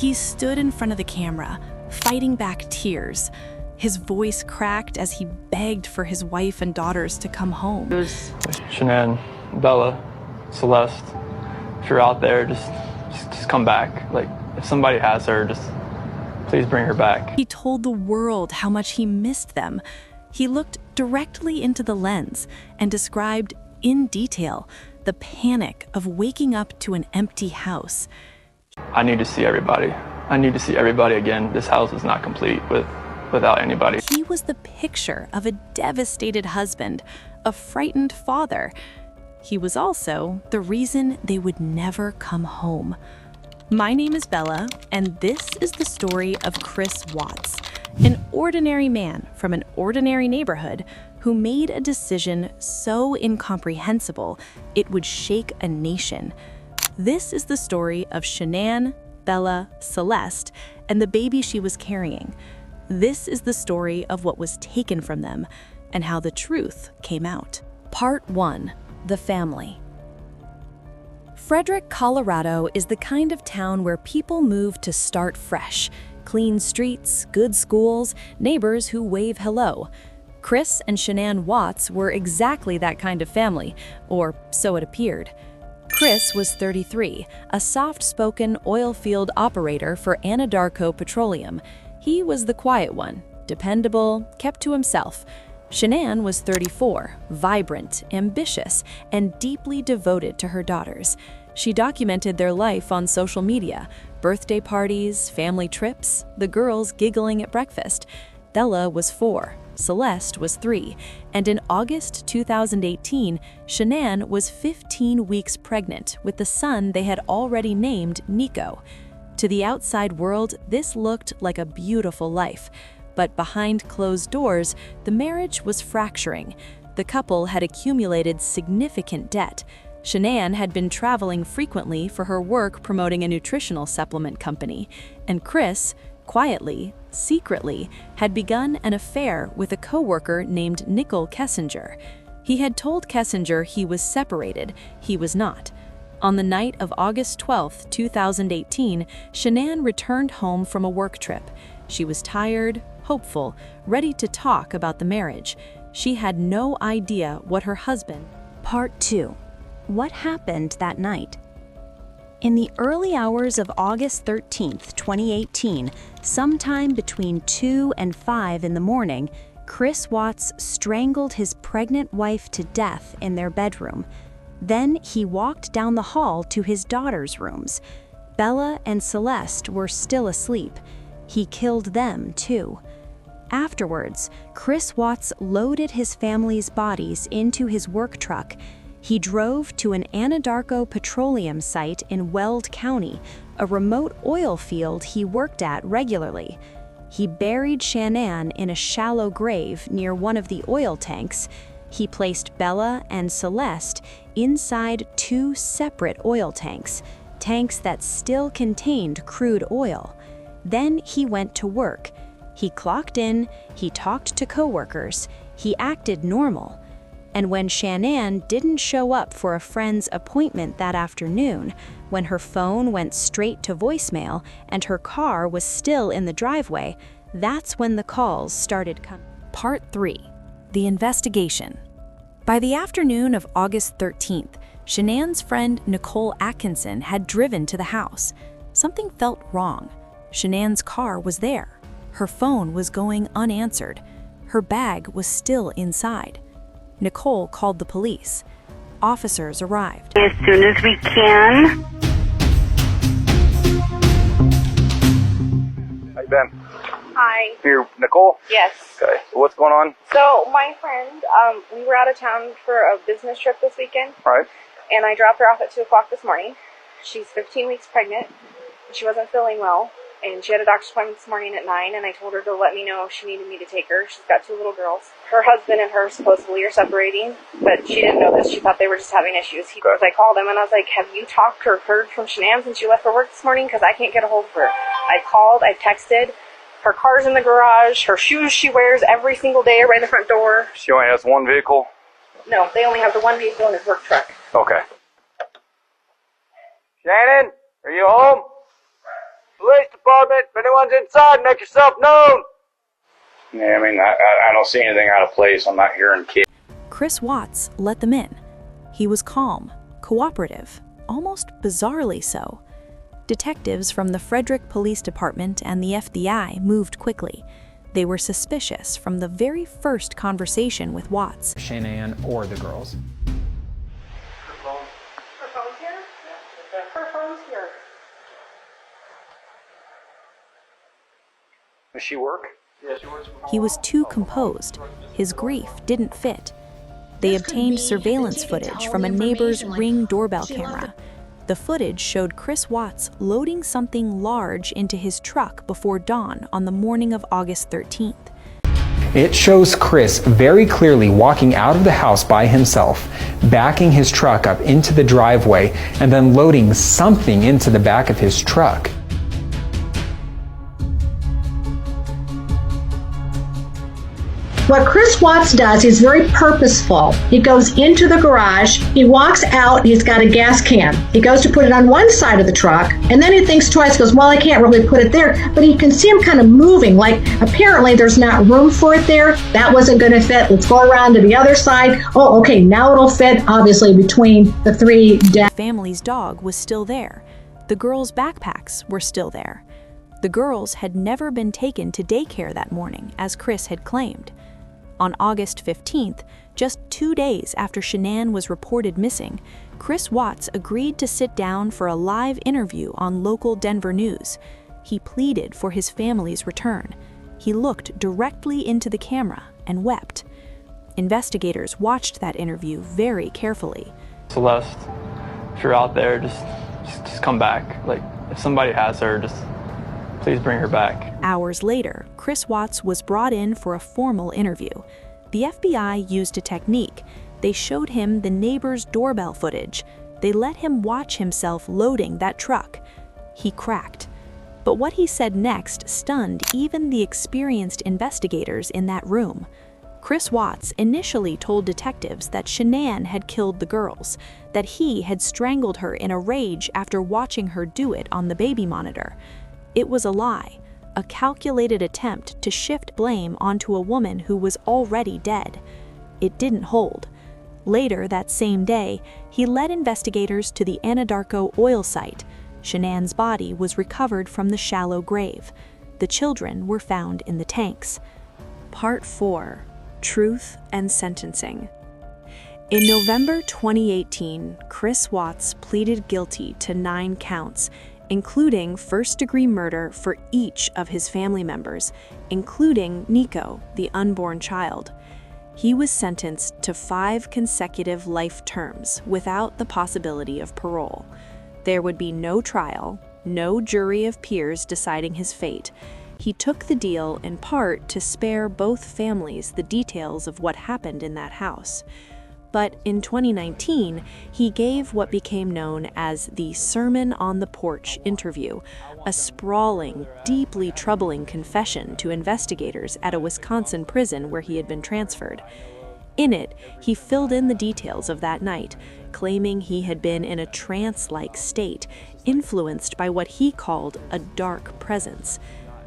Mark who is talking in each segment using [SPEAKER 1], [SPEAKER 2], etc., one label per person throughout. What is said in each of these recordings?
[SPEAKER 1] He stood in front of the camera, fighting back tears. His voice cracked as he begged for his wife and daughters to come home.
[SPEAKER 2] It was Shanann, Bella, Celeste. If you're out there, just come back. Like, if somebody has her, just please bring her back.
[SPEAKER 1] He told the world how much he missed them. He looked directly into the lens and described in detail the panic of waking up to an empty house.
[SPEAKER 2] I need to see everybody. I need to see everybody again. This house is not complete without anybody.
[SPEAKER 1] He was the picture of a devastated husband, a frightened father. He was also the reason they would never come home. My name is Bella, and this is the story of Chris Watts, an ordinary man from an ordinary neighborhood who made a decision so incomprehensible it would shake a nation. This is the story of Shanann, Bella, Celeste, and the baby she was carrying. This is the story of what was taken from them and how the truth came out. Part 1. The Family. Frederick, Colorado is the kind of town where people move to start fresh. Clean streets, good schools, neighbors who wave hello. Chris and Shanann Watts were exactly that kind of family, or so it appeared. Chris was 33, a soft-spoken oil field operator for Anadarko Petroleum. He was the quiet one, dependable, kept to himself. Shanann was 34, vibrant, ambitious, and deeply devoted to her daughters. She documented their life on social media, birthday parties, family trips, the girls giggling at breakfast. Bella was 4, Celeste was 3, and in August 2018, Shanann was 15 weeks pregnant with the son they had already named Nico. To the outside world, this looked like a beautiful life. But behind closed doors, the marriage was fracturing. The couple had accumulated significant debt. Shanann had been traveling frequently for her work promoting a nutritional supplement company, and Chris, quietly, secretly, had begun an affair with a coworker named Nicole Kessinger. He had told Kessinger he was separated. He was not. On the night of August 12, 2018, Shanann returned home from a work trip. She was tired, hopeful, ready to talk about the marriage. She had no idea what her husband... Part 2. What happened that night? In the early hours of August 13, 2018, sometime between 2 and 5 in the morning, Chris Watts strangled his pregnant wife to death in their bedroom. Then he walked down the hall to his daughters' rooms. Bella and Celeste were still asleep. He killed them, too. Afterwards, Chris Watts loaded his family's bodies into his work truck. He drove to an Anadarko Petroleum site in Weld County, a remote oil field he worked at regularly. He buried Shanann in a shallow grave near one of the oil tanks. He placed Bella and Celeste inside 2 separate oil tanks, tanks that still contained crude oil. Then he went to work. He clocked in, he talked to coworkers, he acted normal. And when Shanann didn't show up for a friend's appointment that afternoon, when her phone went straight to voicemail and her car was still in the driveway, that's when the calls started coming. Part 3. The Investigation. By the afternoon of August 13th, Shanann's friend Nicole Atkinson had driven to the house. Something felt wrong. Shanann's car was there. Her phone was going unanswered. Her bag was still inside. Nicole called the police. Officers arrived.
[SPEAKER 3] As soon as we can.
[SPEAKER 4] How you been?
[SPEAKER 5] Hi.
[SPEAKER 4] You're Nicole?
[SPEAKER 5] Yes.
[SPEAKER 4] Okay. So what's going on?
[SPEAKER 5] So my friend, we were out of town for a business trip this weekend.
[SPEAKER 4] Right.
[SPEAKER 5] And I dropped her off at 2 o'clock this morning. She's 15 weeks pregnant. She wasn't feeling well. And she had a doctor's appointment this morning at 9, and I told her to let me know if she needed me to take her. She's got 2 little girls. Her husband and her supposedly are separating, but she didn't know this. She thought they were just having issues. I called him, and I was like, have you talked or heard from Shanann since you left for work this morning? Because I can't get a hold of her. I called, I texted. Her car's in the garage. Her shoes she wears every single day are right in the front door.
[SPEAKER 4] She only has one vehicle?
[SPEAKER 5] No, they only have the one vehicle in his work truck.
[SPEAKER 4] Okay. Shanann, are you home? Police apartment. If anyone's inside, make yourself known. Yeah, I mean, I don't see anything out of place. I'm not hearing kids.
[SPEAKER 1] Chris Watts let them in. He was calm, cooperative, almost bizarrely so. Detectives from the Frederick Police Department and the FBI moved quickly. They were suspicious from the very first conversation with Watts.
[SPEAKER 6] Shanann or the girls.
[SPEAKER 5] Her phone's here? Her phone's here.
[SPEAKER 4] Does she work?
[SPEAKER 1] He was too composed. His grief didn't fit. They obtained surveillance footage from a neighbor's Ring doorbell camera. The footage showed Chris Watts loading something large into his truck before dawn on the morning of August 13th.
[SPEAKER 6] It shows Chris very clearly walking out of the house by himself, backing his truck up into the driveway, and then loading something into the back of his truck.
[SPEAKER 7] What Chris Watts does is very purposeful. He goes into the garage, he walks out, he's got a gas can. He goes to put it on one side of the truck, and then he thinks twice, goes, well, I can't really put it there, but he can see him kind of moving, like apparently there's not room for it there. That wasn't going to fit. Let's go around to the other side. Oh, okay, now it'll fit, obviously, between the three
[SPEAKER 1] The family's dog was still there. The girls' backpacks were still there. The girls had never been taken to daycare that morning, as Chris had claimed. On August 15th, just 2 days after Shanann was reported missing, Chris Watts agreed to sit down for a live interview on local Denver news. He pleaded for his family's return. He looked directly into the camera and wept. Investigators watched that interview very carefully.
[SPEAKER 2] Celeste, if you're out there, just come back. Like, if somebody has her, just please bring her back.
[SPEAKER 1] Hours later, Chris Watts was brought in for a formal interview. The FBI used a technique. They showed him the neighbor's doorbell footage. They let him watch himself loading that truck. He cracked. But what he said next stunned even the experienced investigators in that room. Chris Watts initially told detectives that Shanann had killed the girls, that he had strangled her in a rage after watching her do it on the baby monitor. It was a lie, a calculated attempt to shift blame onto a woman who was already dead. It didn't hold. Later that same day, he led investigators to the Anadarko oil site. Shanann's body was recovered from the shallow grave. The children were found in the tanks. Part 4. Truth and Sentencing. In November 2018, Chris Watts pleaded guilty to 9 counts, including first-degree murder for each of his family members, including Nico, the unborn child. He was sentenced to 5 consecutive life terms without the possibility of parole. There would be no trial, no jury of peers deciding his fate. He took the deal in part to spare both families the details of what happened in that house. But in 2019, he gave what became known as the Sermon on the Porch interview, a sprawling, deeply troubling confession to investigators at a Wisconsin prison where he had been transferred. In it, he filled in the details of that night, claiming he had been in a trance-like state, influenced by what he called a dark presence.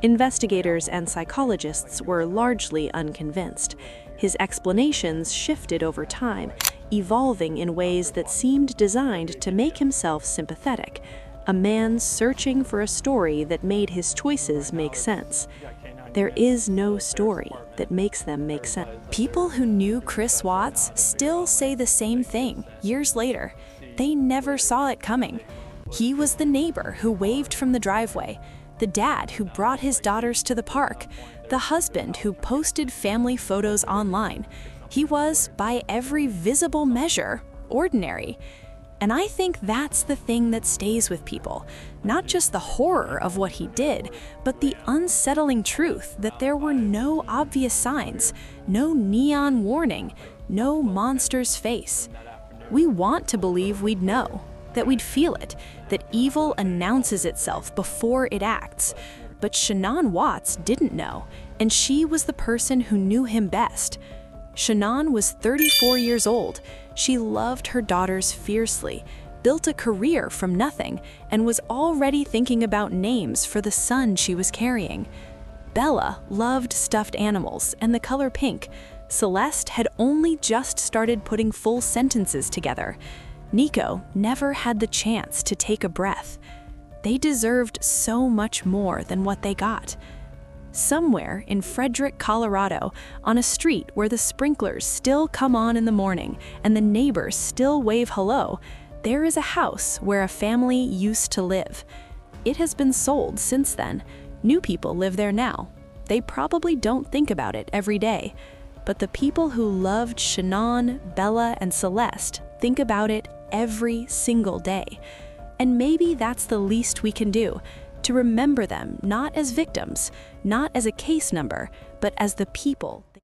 [SPEAKER 1] Investigators and psychologists were largely unconvinced. His explanations shifted over time, evolving in ways that seemed designed to make himself sympathetic, a man searching for a story that made his choices make sense. There is no story that makes them make sense. People who knew Chris Watts still say the same thing years later. They never saw it coming. He was the neighbor who waved from the driveway, the dad who brought his daughters to the park, the husband who posted family photos online. He was, by every visible measure, ordinary. And I think that's the thing that stays with people. Not just the horror of what he did, but the unsettling truth that there were no obvious signs, no neon warning, no monster's face. We want to believe we'd know, that we'd feel it, that evil announces itself before it acts. But Shanann Watts didn't know, and she was the person who knew him best. Shanann was 34 years old. She loved her daughters fiercely, built a career from nothing, and was already thinking about names for the son she was carrying. Bella loved stuffed animals and the color pink. Celeste had only just started putting full sentences together. Nico never had the chance to take a breath. They deserved so much more than what they got. Somewhere in Frederick, Colorado, on a street where the sprinklers still come on in the morning and the neighbors still wave hello, there is a house where a family used to live. It has been sold since then. New people live there now. They probably don't think about it every day, but the people who loved Shannon, Bella, and Celeste think about it every single day. And maybe that's the least we can do, to remember them not as victims, not as a case number, but as the people